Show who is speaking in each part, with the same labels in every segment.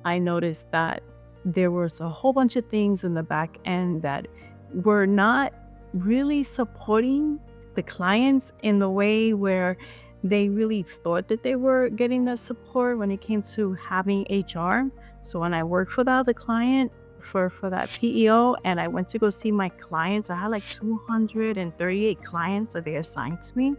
Speaker 1: I noticed that there was a whole bunch of things in the back end that were not really supporting the clients in the way where they really thought that they were getting the support when it came to having HR. So when I worked for the other client for that PEO and I went to go see my clients, I had like 238 clients that they assigned to me.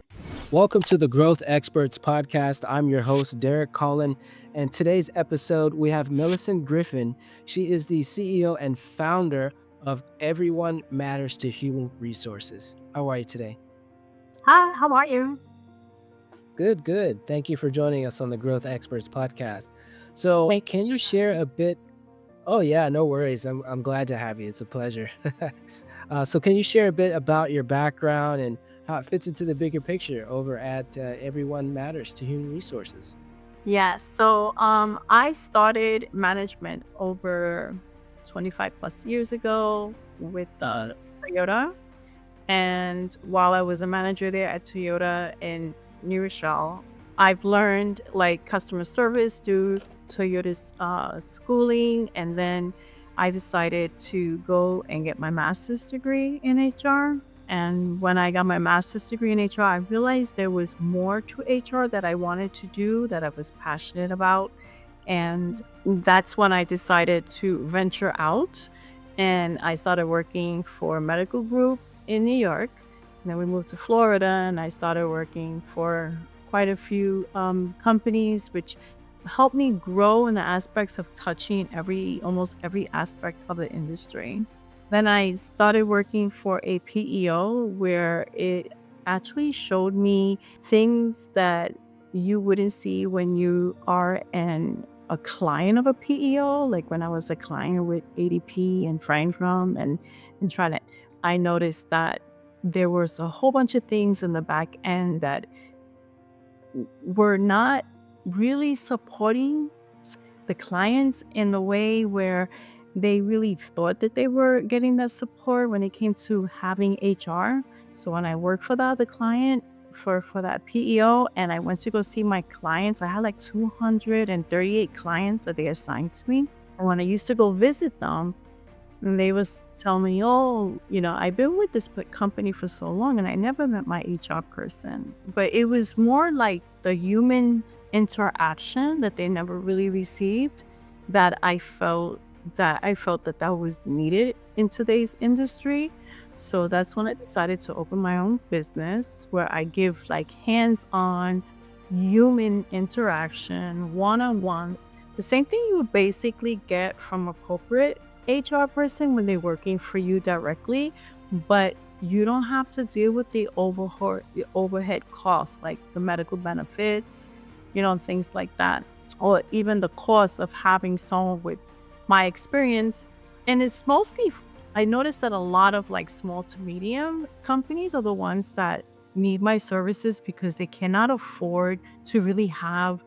Speaker 2: Welcome to the Growth Experts Podcast. I'm your host, Derek Collin. And today's episode, we have Millisen Griffin. She is the CEO and founder of Everyone Matters to Human Resources. How are you today?
Speaker 1: Hi, how are you?
Speaker 2: Good, good. Thank you for joining us on the Growth Experts Podcast. So,
Speaker 1: Thank
Speaker 2: can you share a bit? Oh, yeah, no worries. I'm glad to have you. It's a pleasure. So, can you share a bit about your background and how it fits into the bigger picture over at Everyone Matters to Human Resources?
Speaker 1: Yes. So I started management over 25 plus years ago with Toyota. And while I was a manager there at Toyota in New Rochelle, I've learned like customer service through Toyota's schooling. And then I decided to go and get my master's degree in HR. And when I got my master's degree in HR, I realized there was more to HR that I wanted to do, that I was passionate about. And that's when I decided to venture out and I started working for a medical group in New York. And then we moved to Florida and I started working for quite a few companies, which helped me grow in the aspects of touching almost every aspect of the industry. Then I started working for a PEO where it actually showed me things that you wouldn't see when you are a client of a PEO. Like when I was a client with ADP and Frank Drum and trying to, I noticed that there was a whole bunch of things in the back end that were not really supporting the clients in the way where they really thought that they were getting that support when it came to having HR. So when I worked for the other client for that PEO and I went to go see my clients, I had like 238 clients that they assigned to me. And when I used to go visit them, and they was telling me, "Oh, I've been with this company for so long and I never met my HR person." But it was more like the human interaction that they never really received that I felt that was needed in today's industry. So that's when I decided to open my own business where I give like hands-on human interaction, one-on-one, the same thing you would basically get from a corporate HR person when they're working for you directly, but you don't have to deal with the overhead costs like the medical benefits, things like that, or even the cost of having someone with my experience. And it's mostly, I noticed that a lot of like small to medium companies are the ones that need my services because they cannot afford to really have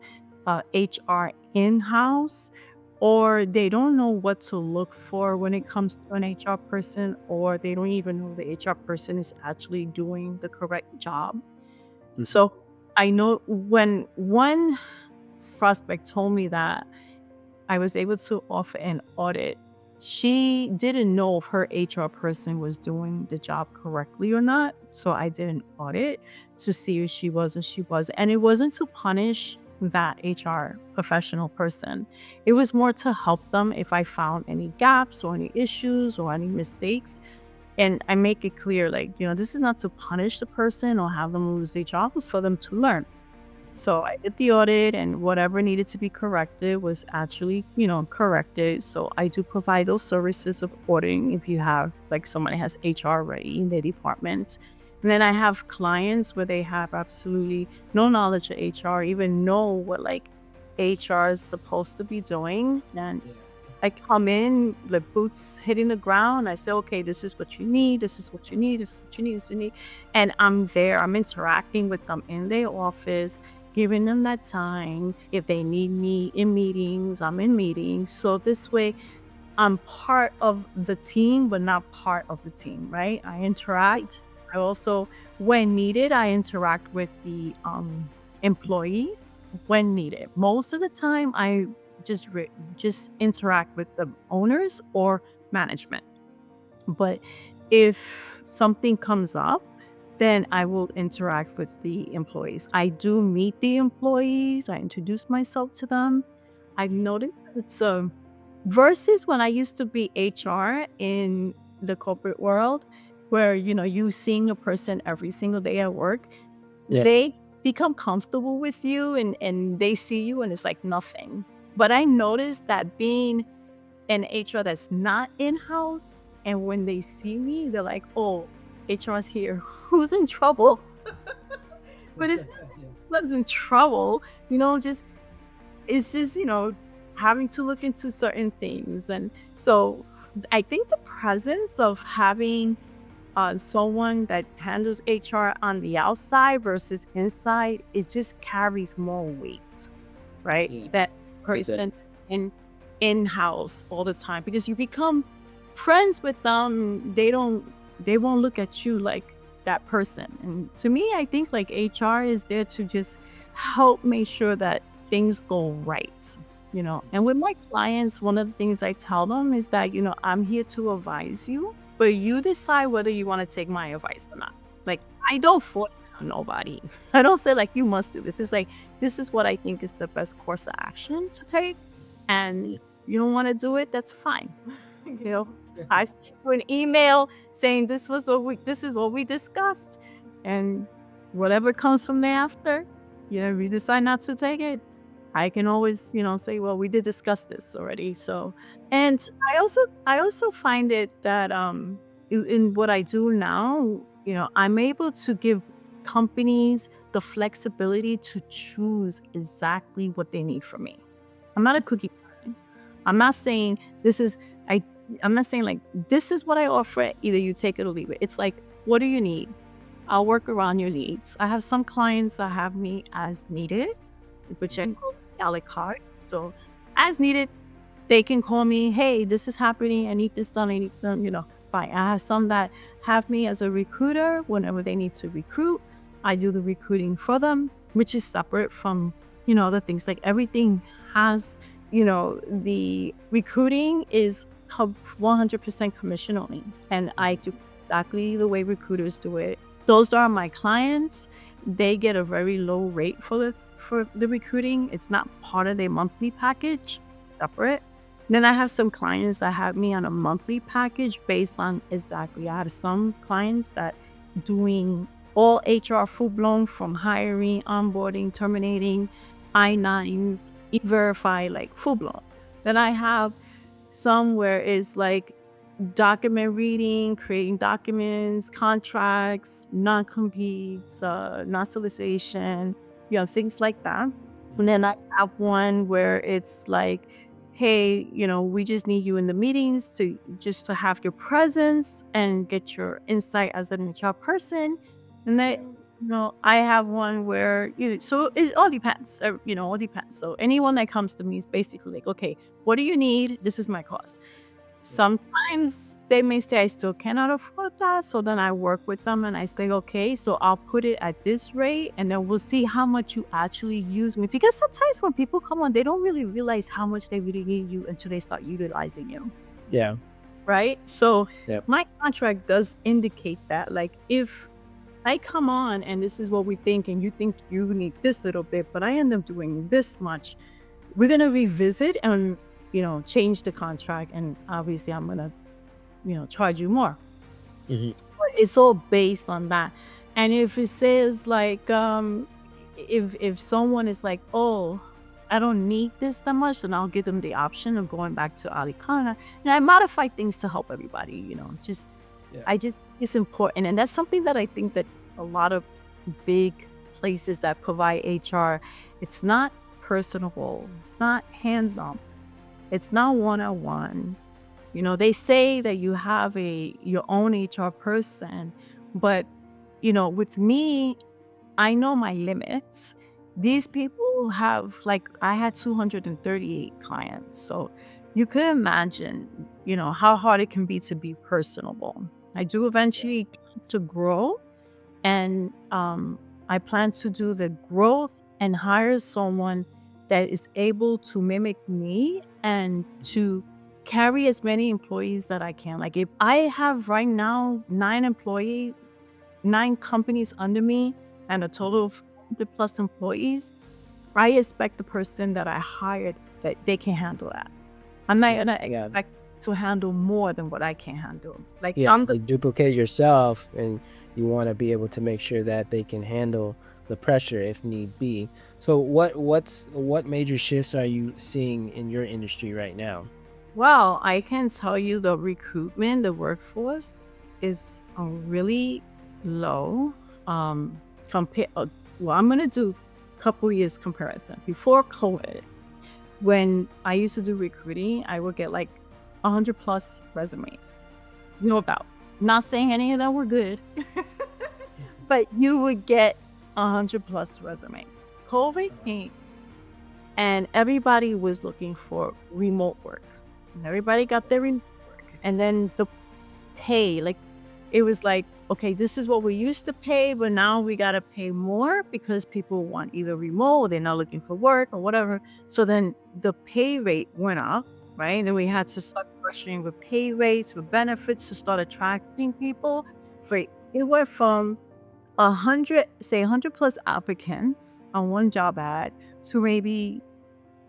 Speaker 1: HR in house, or they don't know what to look for when it comes to an HR person, or they don't even know the HR person is actually doing the correct job.
Speaker 2: Mhm.
Speaker 1: So I know when one prospect told me that I was able to offer an audit, she didn't know if her HR person was doing the job correctly or not. So I did an audit to see if she was or she was. And it wasn't to punish that HR professional person. It was more to help them if I found any gaps or any issues or any mistakes. And I make it clear, like, this is not to punish the person or have them lose their job, it's for them to learn. So I did the audit and whatever needed to be corrected was actually, corrected. So I do provide those services of auditing if you have like somebody has HR ready in their department. And then I have clients where they have absolutely no knowledge of HR, even know what like HR is supposed to be doing. And
Speaker 2: Yeah.
Speaker 1: I come in, the boots hitting the ground. I say, okay, this is what you need. This is what you need. This is what you need. This is what you need. And I'm there. I'm interacting with them in their office, giving them that time. If they need me in meetings, I'm in meetings. So this way, I'm part of the team, but not part of the team, right? I interact. I also, when needed, I interact with the employees when needed. Most of the time, I just interact with the owners or management. But if something comes up, then I will interact with the employees. I do meet the employees. I introduce myself to them. I've noticed that it's versus when I used to be HR in the corporate world, where you seeing a person every single day at work,
Speaker 2: Yeah.
Speaker 1: they become comfortable with you and they see you and it's like nothing. But I noticed that being an HR that's not in-house, and when they see me, they're like, "Oh, HR's here. Who's in trouble?" But it's not who's in trouble, just it's just, having to look into certain things. And so I think the presence of having someone that handles HR on the outside versus inside, it just carries more weight, right?
Speaker 2: Yeah.
Speaker 1: That
Speaker 2: That's it.
Speaker 1: person in-house all the time, because you become friends with them. They won't look at you like that person. And to me, I think like HR is there to just help make sure that things go right. And with my clients, one of the things I tell them is that, I'm here to advise you, but you decide whether you want to take my advice or not. Like, I don't force it on nobody. I don't say like you must do this. It's like, this is what I think is the best course of action to take. And you don't want to do it, that's fine. you know, I sent you an email saying this is what we discussed. And whatever comes from thereafter, we decide not to take it. I can always, say, well, we did discuss this already. So, and I also find it that in what I do now, I'm able to give companies the flexibility to choose exactly what they need from me. I'm not a cookie cutter. I'm not saying this is I I'm not saying like this is what I offer, either you take it or leave it. It's like, what do you need? I'll work around your needs. I have some clients that have me as needed, which I
Speaker 2: Mhm.
Speaker 1: call a la carte. So as needed, they can call me, hey, this is happening. I need this done. I need done, fine. I have some that have me as a recruiter whenever they need to recruit. I do the recruiting for them, which is separate from, the things. Like everything has, the recruiting is 100% commission only. And I do exactly the way recruiters do it. Those are my clients. They get a very low rate for the recruiting. It's not part of their monthly package, separate. Then I have some clients that have me on a monthly package based on exactly. I have some clients that doing all HR full blown, from hiring, onboarding, terminating, I-9s, e-verify, like full blown. Then I have some where it's like document reading, creating documents, contracts, non-competes, non-solicitation, things like that. And then I have one where it's like, hey, we just need you in the meetings to have your presence and get your insight as an HR person. And I have one where, so it all depends, all depends. So anyone that comes to me is basically like, okay, what do you need? This is my cost. Sometimes they may say I still cannot afford that, so then I work with them and I say, okay, so I'll put it at this rate and then we'll see how much you actually use me. Because sometimes when people come on, they don't really realize how much they really need you until they start utilizing you,
Speaker 2: Yeah.
Speaker 1: right? So
Speaker 2: Yep.
Speaker 1: my contract does indicate that, like, if I come on and this is what we think and you think you need this little bit, but I end up doing this much, we're gonna revisit and change the contract, and obviously I'm gonna charge you more.
Speaker 2: Mhm.
Speaker 1: But it's all based on that. And if it says like if someone is like, oh, I don't need this that much, then I'll give them the option of going back to Alicana, and I modify things to help everybody. Just
Speaker 2: Yeah.
Speaker 1: I just it's important, and that's something that I think that a lot of big places that provide HR, it's not personable, it's not hands-on, it's not one-on-one. They say that you have your own HR person, but with me, I know my limits. These people have, like, I had 238 clients. So you could imagine, how hard it can be to be personable. I do
Speaker 2: Yeah.
Speaker 1: eventually plan to grow, and I plan to do the growth and hire someone that is able to mimic me and to carry as many employees that I can. Like if I have right now 9 employees, 9 companies under me, and a total of 100 plus employees, I expect the person that I hired that they can handle that. I'm not
Speaker 2: Yeah,
Speaker 1: gonna
Speaker 2: yeah,
Speaker 1: expect to handle more than what I can handle. Like
Speaker 2: yeah.
Speaker 1: I'm the
Speaker 2: Like duplicate yourself, and you want to be able to make sure that they can handle the pressure if need be. So, what major shifts are you seeing in your industry right now?
Speaker 1: Well, I can tell you the recruitment, the workforce is really low. Compare. Well, I'm gonna do couple years comparison. Before COVID, when I used to do recruiting, I would get like 100 plus resumes. No doubt. Not saying any of them were good, but you would get 100 plus resumes. COVID came and everybody was looking for remote work. And everybody got their remote work. And then the pay, like it was like, okay, this is what we used to pay, but now we gotta pay more because people want either remote, or they're not looking for work or whatever. So then the pay rate went up, right? And then we had to start pressuring with pay rates, with benefits to start attracting people. For it went from 100 plus applicants on one job ad to maybe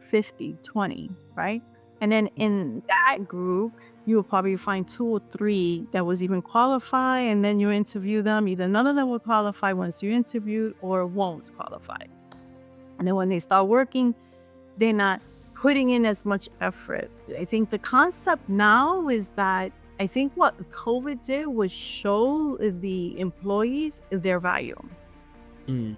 Speaker 1: 50, 20, right? And then in that group, you'll probably find 2 or 3 that was even qualified, and then you interview them. Either none of them will qualify once you interviewed or won't qualify. And then when they start working, they're not putting in as much effort. I think the concept now is that I think what COVID did was show the employees their value,
Speaker 2: Mm.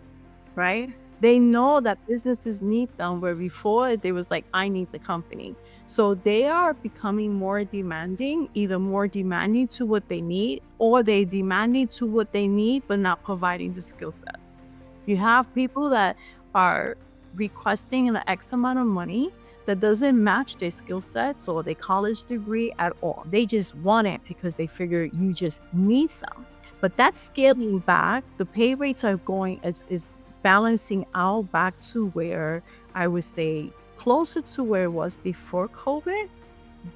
Speaker 1: right? They know that businesses need them, where before they was like, I need the company. So they are becoming more demanding, either more demanding to what they need, or they demanding to what they need, but not providing the skill sets. You have people that are requesting an X amount of money that doesn't match their skill sets or their college degree at all. They just want it because they figure you just need them. But that's scaling back. The pay rates are going is balancing out back to where I would say closer to where it was before COVID,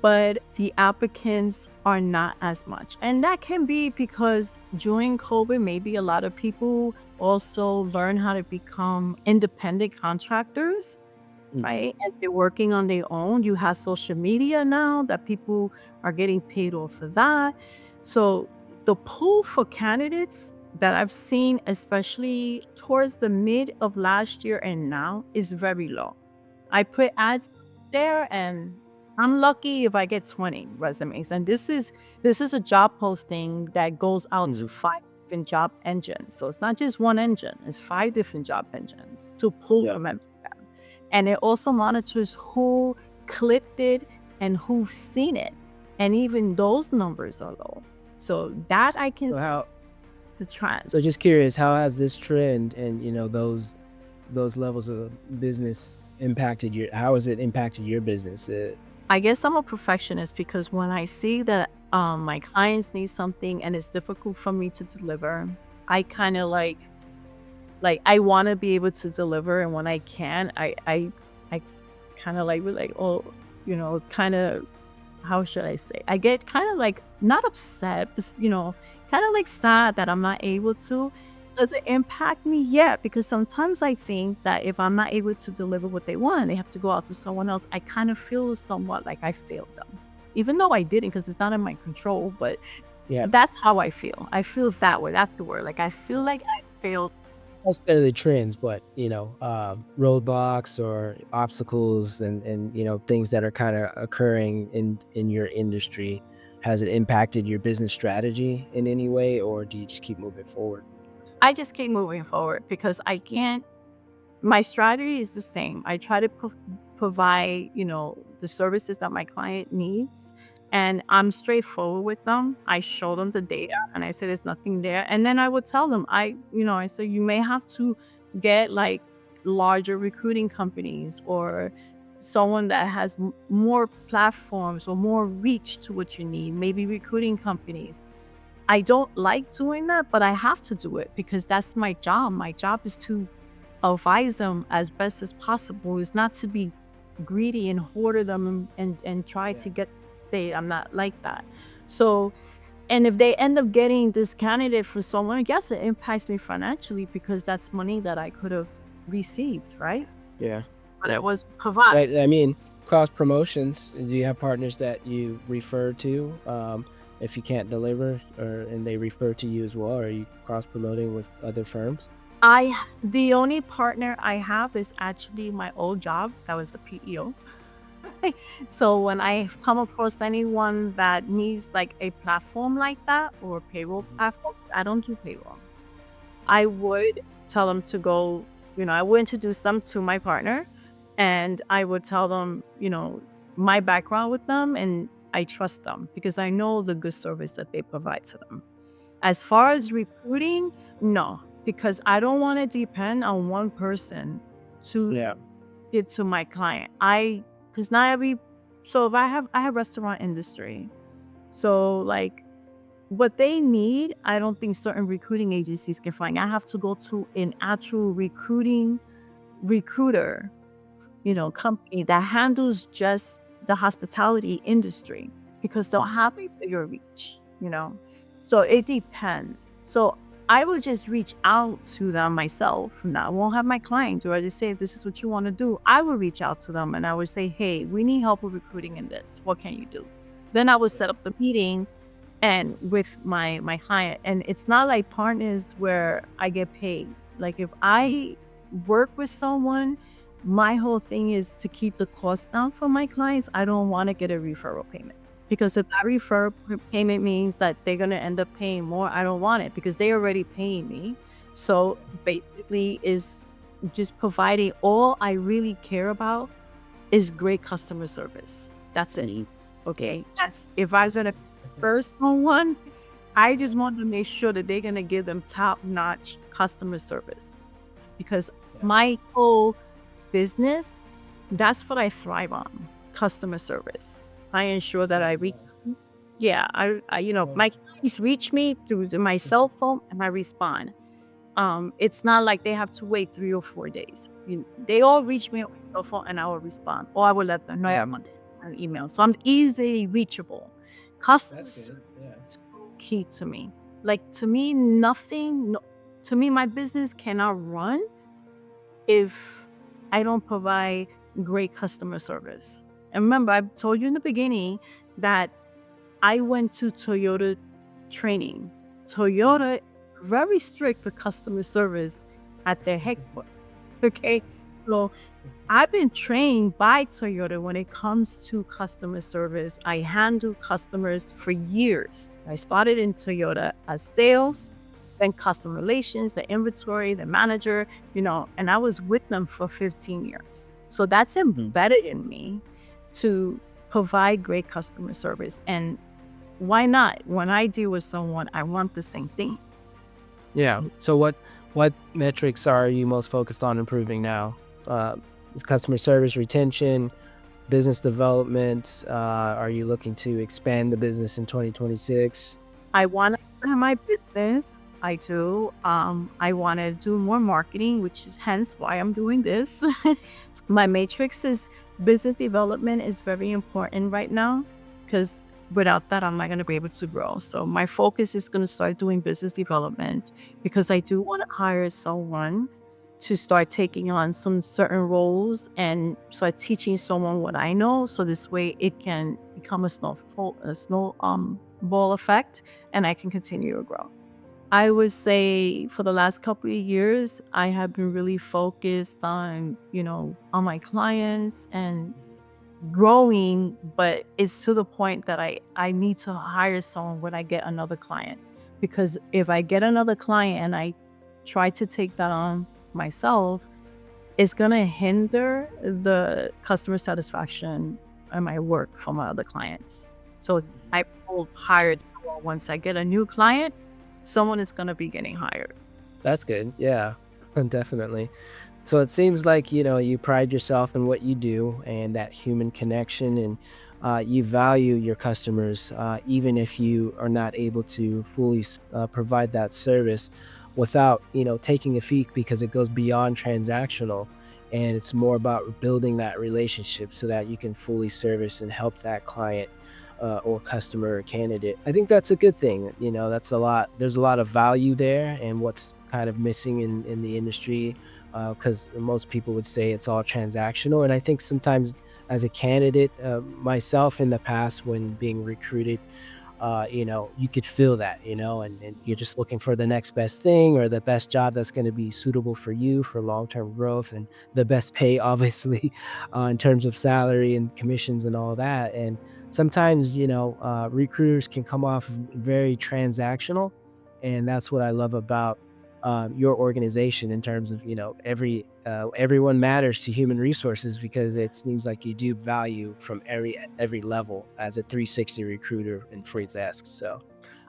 Speaker 1: but the applicants are not as much. And that can be because during COVID, maybe a lot of people also learn how to become independent contractors,
Speaker 2: Mhm.
Speaker 1: right? And they're working on their own. You have social media now that people are getting paid off for that. So the pool for candidates that I've seen, especially towards the mid of last year and now, is very low. I put ads there and I'm lucky if I get 20 resumes. And this is a job posting that goes out to
Speaker 2: Mhm.
Speaker 1: 5 different job engines. So it's not just one engine, it's 5 different job engines to pull
Speaker 2: Yeah.
Speaker 1: from them. And it also monitors who clicked it and who've seen it. And even those numbers are low. So that I can
Speaker 2: So
Speaker 1: see
Speaker 2: how
Speaker 1: the trend.
Speaker 2: so just curious, how has this trend and, those levels of business impacted your how has it impacted your business?
Speaker 1: I guess I'm a perfectionist because when I see that my clients need something and it's difficult for me to deliver, I kind of like I want to be able to deliver, and when I can, I kind of like, we're like, oh, kind of, how should I say? I get kind of like not upset, but kind of like sad that I'm not able to. Does it impact me? Yeah, because sometimes I think that if I'm not able to deliver what they want, they have to go out to someone else. I kind of feel somewhat like I failed them, even though I didn't, because it's not in my control. But
Speaker 2: Yeah.
Speaker 1: that's how I feel. I feel that way. That's the word. Like I feel like I failed.
Speaker 2: Necessarily trends, but, roadblocks or obstacles and, things that are kinda occurring in your industry, has it impacted your business strategy in any way, or do you just keep moving forward?
Speaker 1: I just keep moving forward because I can't. My strategy is the same. I try to provide, the services that my client needs, and I'm straightforward with them. I show them the data, and I say there's nothing there, and then I would tell them, I say you may have to get like larger recruiting companies or someone that has more platforms or more reach to what you need. Maybe recruiting companies. I don't like doing that, but I have to do it because that's my job. My job is to advise them as best as possible is not to be greedy and hoard them and try
Speaker 2: Yeah.
Speaker 1: to get they I'm not like that. So and if they end up getting this candidate for someone, yes, it impacts me financially because that's money that I could have received, right?
Speaker 2: Yeah.
Speaker 1: But
Speaker 2: Yeah.
Speaker 1: it was provided.
Speaker 2: I mean, cross promotions, do you have partners that you refer to, if you can't deliver and they refer to you as well? Or are you cross promoting with other firms?
Speaker 1: The only partner I have is actually my old job. That was a PEO. So when I come across anyone that needs like a platform like that or a payroll
Speaker 2: Mhm.
Speaker 1: platform, I don't do payroll. I would tell them to go, I would introduce them to my partner and I would tell them, my background with them and I trust them because I know the good service that they provide to them. As far as recruiting, no, because I don't want to depend on one person to
Speaker 2: Yeah.
Speaker 1: get to my client. Because not every, so if I have restaurant industry. So like what they need, I don't think certain recruiting agencies can find. I have to go to an actual recruiter, company that handles just the hospitality industry because they'll have a bigger reach. So it depends. So I will just reach out to them myself. Now I won't have my clients or I just say, if this is what you want to do, I will reach out to them and I would say, hey, we need help with recruiting in this. What can you do? Then I will
Speaker 2: Yeah.
Speaker 1: set up the meeting and with my client. And it's not like partners where I get paid. Like if I work with someone, my whole thing is to keep the cost down for my clients. I don't want to get a referral payment because if that payment means that they're going to end up paying more, I don't want it because they already paying me. So basically is just providing all I really care about is great customer service. That's it.
Speaker 2: Mhm. Yeah.
Speaker 1: Okay. That's if I was gonna first on one, I just want to make sure that they're gonna give them top-notch customer service because
Speaker 2: Yeah.
Speaker 1: my whole business, that's what I thrive on, customer service. I ensure that
Speaker 2: Yeah.
Speaker 1: I reach yeah,
Speaker 2: Well,
Speaker 1: my clients reach me through my cell phone and I respond. It's not like they have to wait 3 or 4 days. They all reach me on my cell phone and I will respond, or I will let them know
Speaker 2: yeah.
Speaker 1: I'm on an email. So I'm easily reachable. Customer
Speaker 2: That's
Speaker 1: service
Speaker 2: good. Yeah.
Speaker 1: is so key to me. Like to me, nothing, no, to me, my business cannot run if I don't provide great customer service. And remember, I told you in the beginning that I went to Toyota training. Toyota very strict with customer service at their headquarters. Okay. So I've been trained by Toyota when it comes to customer service. I handle customers for years. I started in Toyota as sales, then customer relations, the inventory, the manager, and I was with them for 15 years. So that's
Speaker 2: Mhm.
Speaker 1: embedded in me to provide great customer service. And why not? When I deal with someone, I want the same thing.
Speaker 2: Yeah. So what metrics are you most focused on improving now? Uh, Customer service, retention, business development. Are you looking to expand the business in 2026?
Speaker 1: I want to expand my business. I do. I want to do more marketing, which is hence why I'm doing this. My matrix is business development is very important right now because without that, I'm not going to be able to grow. So my focus is going to start doing business development because I do want to hire someone to start taking on some certain roles and start teaching someone what I know. So this way it can become a snow ball effect and I can continue to grow. I would say for the last couple of years, I have been really focused on my clients and growing, but it's to the point that I need to hire someone when I get another client. Because if I get another client and I try to take that on myself, it's gonna hinder the customer satisfaction and my work for my other clients. So
Speaker 2: Mhm.
Speaker 1: I will hire someone once I get a new client, someone is gonna be getting hired.
Speaker 2: That's good. Yeah, definitely. So it seems like, you pride yourself in what you do and that human connection, and you value your customers, even if you are not able to fully provide that service. without, taking a fee, because it goes beyond transactional, and it's more about building that relationship so that you can fully service and help that client, or customer or candidate. I think that's a good thing. That's a lot. There's a lot of value there, and what's kind of missing in the industry, because most people would say it's all transactional. And I think sometimes, as a candidate, myself in the past when being recruited, you could feel that, and you're just looking for the next best thing or the best job that's going to be suitable for you for long-term growth and the best pay, obviously, in terms of salary and commissions and all that. And sometimes, recruiters can come off very transactional. And that's what I love about your organization, in terms of, everyone matters to human resources, because it seems like you do value from every level as a 360 recruiter in free desk. So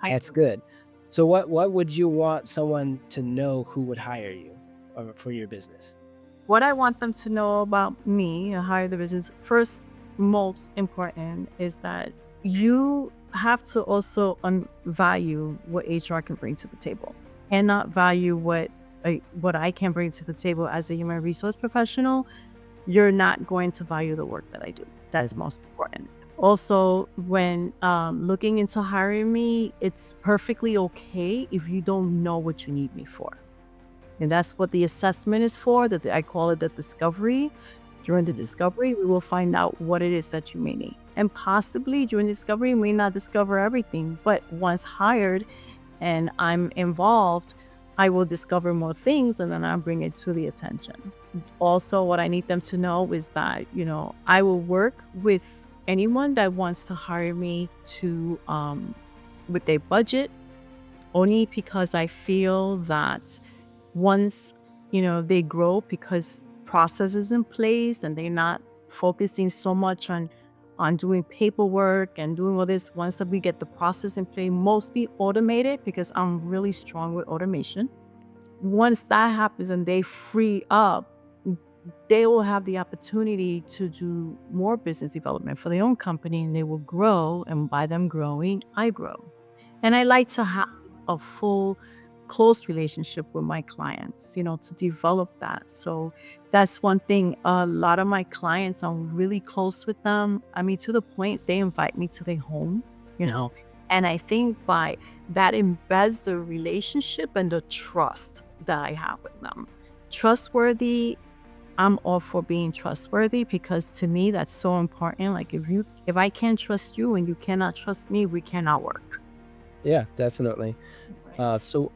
Speaker 1: I
Speaker 2: that's good. So what would you want someone to know who would hire you, for your business?
Speaker 1: What I want them to know about me and hire the business first, most important, is that you have to also value what HR can bring to the table, and not value what I can bring to the table as a human resource professional. You're not going to value the work that I do. That's most important. Also, when looking into hiring me, it's perfectly okay if you don't know what you need me for. And that's what the assessment is for, that I call it the discovery. During the discovery, we will find out what it is that you may need. And possibly during discovery, we may not discover everything, but once hired and I'm involved, I will discover more things, and then I'll bring it to the attention. Also, what I need them to know is that, I will work with anyone that wants to hire me to with a budget, only because I feel that once, they grow, because processes in place and they're not focusing so much on doing paperwork and doing all this. Once that we get the process in place, mostly automated, because I'm really strong with automation. Once that happens and they free up, they will have the opportunity to do more business development for their own company, and they will grow. And by them growing, I grow. And I like to have a full, close relationship with my clients, to develop that. So that's one thing. A lot of my clients, I'm really close with them. I mean, to the point they invite me to their home, you know. And I think by that embeds the relationship and the trust that I have with them. Trustworthy. I'm all for being trustworthy, because to me that's so important. Like, if I can't trust you and you cannot trust me, we cannot work.
Speaker 2: Yeah, definitely.
Speaker 1: Right.
Speaker 2: So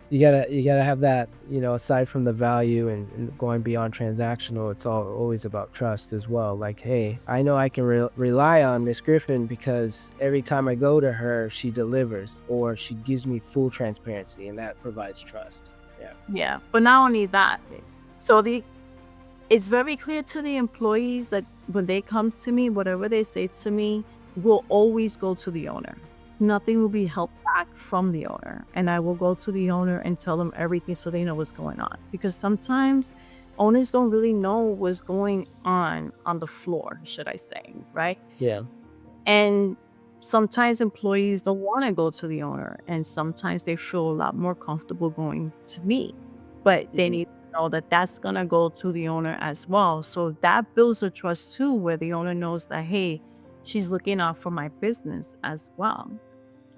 Speaker 2: you gotta have that, aside from the value and going beyond transactional, it's always about trust as well. Like, hey, I know I can rely on Miss Griffin, because every time I go to her, she delivers, or she gives me full transparency, and that provides trust. Yeah.
Speaker 1: Yeah. But not only that, so it's very clear to the employees that when they come to me, whatever they say to me will always go to the owner. Nothing will be held back from the owner. And I will go to the owner and tell them everything so they know what's going on. Because sometimes owners don't really know what's going on the floor, should I say, right?
Speaker 2: Yeah.
Speaker 1: And sometimes employees don't want to go to the owner, and sometimes they feel a lot more comfortable going to me. But they
Speaker 2: Mhm.
Speaker 1: need to know that that's going to go to the owner as well. So that builds a trust too, where the owner knows that, hey, she's looking out for my business as well.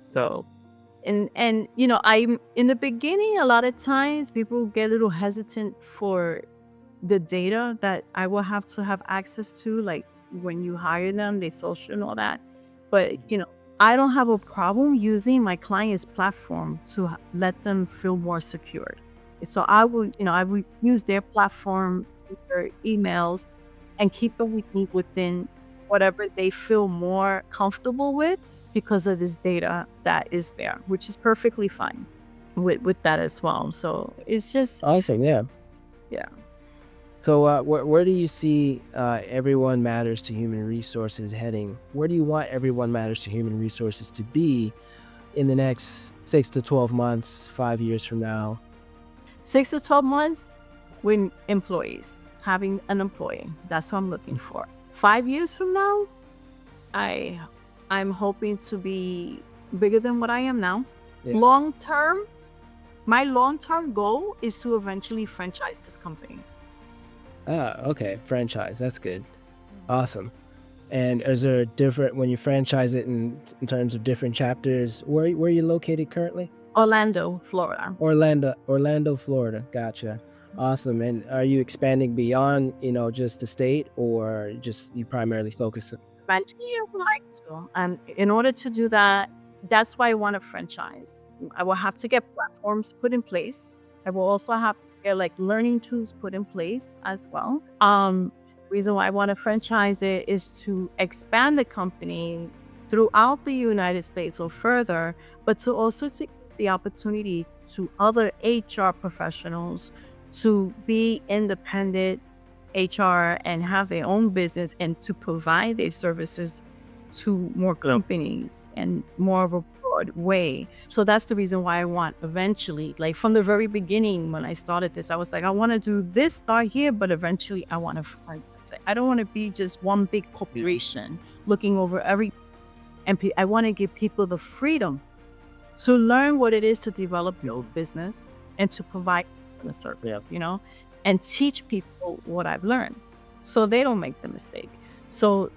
Speaker 1: So, and I'm in the beginning, a lot of times people get a little hesitant for the data that I will have to have access to, like when you hire them, they social and all that. But, I don't have a problem using my client's platform to let them feel more secured. So I will use their platform, their emails, and keep them with me within whatever they feel more comfortable with, because of this data that is there, which is perfectly fine with that as well. So it's just,
Speaker 2: Awesome. Yeah.
Speaker 1: yeah.
Speaker 2: So, where do you see, everyone matters to human resources heading? Where do you want everyone matters to human resources to be in the next 6 to 12 months, 5 years from now?
Speaker 1: 6 to 12 months with employees, having an employee. That's what I'm looking for. 5 years from now, I I'm hoping to be bigger than what I am now.
Speaker 2: Yeah.
Speaker 1: Long term, My long-term goal is to eventually franchise this company.
Speaker 2: Ah, okay, franchise, that's good.
Speaker 1: Mhm.
Speaker 2: Awesome. And is there different when you franchise it in terms of different chapters, where you located currently?
Speaker 1: Orlando, Florida.
Speaker 2: Orlando, Florida, gotcha. Awesome, and are you expanding beyond, just the state, or just you primarily focus.
Speaker 1: Eventually, I would like to. In order to do that, that's why I want a franchise. I will have to get platforms put in place. I will also have to get like learning tools put in place as well. Reason why I want to franchise it is to expand the company throughout the United States or further, but to also to give the opportunity to other HR professionals to be independent HR and have their own business and to provide their services to more companies and more of a broad way. So that's the reason why I want eventually, like from the very beginning when I started this, I was like, I want to do this, start here, but eventually I want to franchise it. I don't want to be just one big corporation looking over every I want to give people the freedom to learn what it is to develop your own business and to provide the service, and teach people what I've learned so they don't make the mistake. So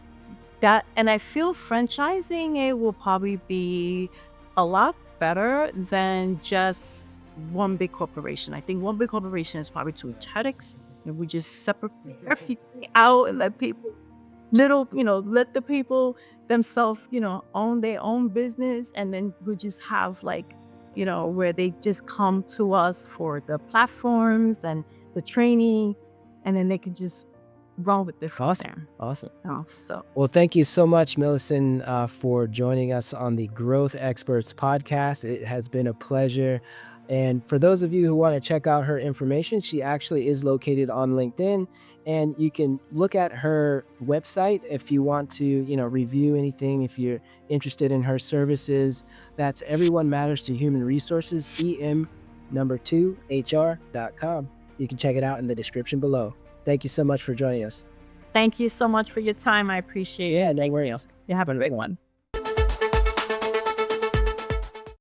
Speaker 1: that, and I feel franchising it will probably be a lot better than just one big corporation. I think one big corporation is probably too much headaches. And we just separate everything out and let people let the people themselves, own their own business. And then we just have like, where they just come to us for the platforms and the training, and then they can just run with it from
Speaker 2: Awesome,
Speaker 1: there.
Speaker 2: awesome.
Speaker 1: So
Speaker 2: Well, thank you so much, Millicent, for joining us on the Growth Experts podcast. It has been a pleasure. And for those of you who want to check out her information, she actually is located on LinkedIn, and you can look at her website if you want to, review anything. If you're interested in her services, that's Everyone Matters to Human Resources, EM2HR.com. You can check it out in the description below. Thank you so much for joining us.
Speaker 1: thank you so much for your time. I appreciate it.
Speaker 2: Yeah, no worries.
Speaker 1: You have a great one.